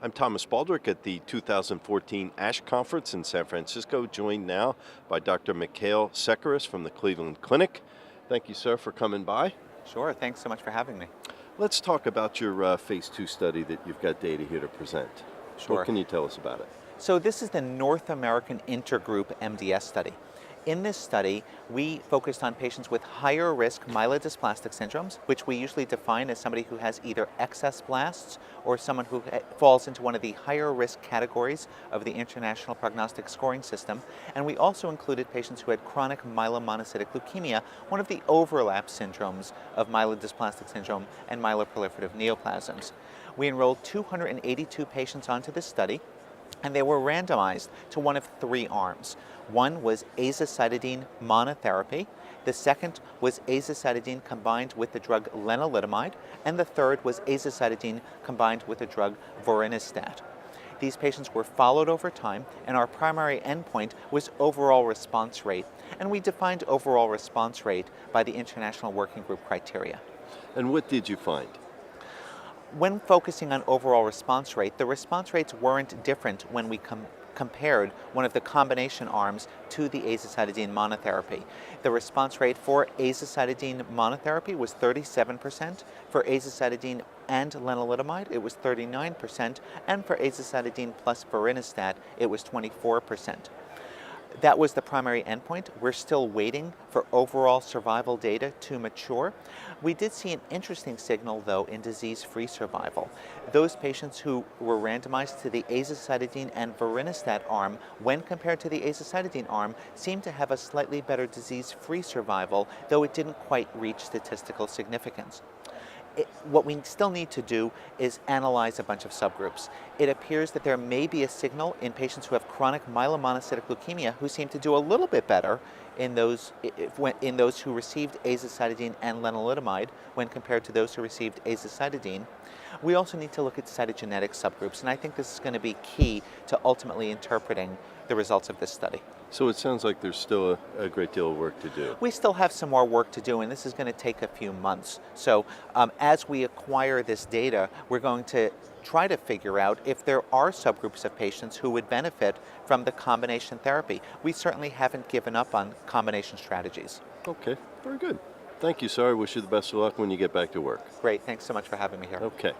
I'm Thomas Baldrick at the 2014 ASH Conference in San Francisco, joined now by Dr. Mikkael Sekeres from the Cleveland Clinic. Thank you, sir, for coming by. Sure, thanks so much for having me. Let's talk about your phase 2 study that you've got data here to present. Sure. What can you tell us about it? So this is the North American Intergroup MDS study. In this study, we focused on patients with higher risk myelodysplastic syndromes, which we usually define as somebody who has either excess blasts or someone who falls into one of the higher risk categories of the International Prognostic Scoring System. And we also included patients who had chronic myelomonocytic leukemia, one of the overlap syndromes of myelodysplastic syndrome and myeloproliferative neoplasms. We enrolled 282 patients onto this study, and they were randomized to one of three arms. One was azacitidine monotherapy, the second was azacitidine combined with the drug lenalidomide, and the third was azacitidine combined with the drug Vorinostat. These patients were followed over time, and our primary endpoint was overall response rate, and we defined overall response rate by the International Working Group criteria. And what did you find? When focusing on overall response rate, the response rates weren't different when we compared one of the combination arms to the azacitidine monotherapy. The response rate for azacitidine monotherapy was 37%, for azacitidine and lenalidomide it was 39%, and for azacitidine plus Vorinostat it was 24%. That was the primary endpoint. We're still waiting for overall survival data to mature. We did see an interesting signal, though, in disease-free survival. Those patients who were randomized to the azacitidine and Vorinostat arm, when compared to the azacitidine arm, seemed to have a slightly better disease-free survival, though it didn't quite reach statistical significance. What we still need to do is analyze a bunch of subgroups. It appears that there may be a signal in patients who have chronic myelomonocytic leukemia who seem to do a little bit better in those who received azacitidine and lenalidomide when compared to those who received azacitidine. We also need to look at cytogenetic subgroups, and I think this is going to be key to ultimately interpreting the results of this study. So it sounds like there's still a great deal of work to do. We still have some more work to do, and this is going to take a few months. So as we acquire this data, we're going to try to figure out if there are subgroups of patients who would benefit from the combination therapy. We certainly haven't given up on combination strategies. Okay, very good. Thank you, sir. I wish you the best of luck when you get back to work. Great. Thanks so much for having me here. Okay.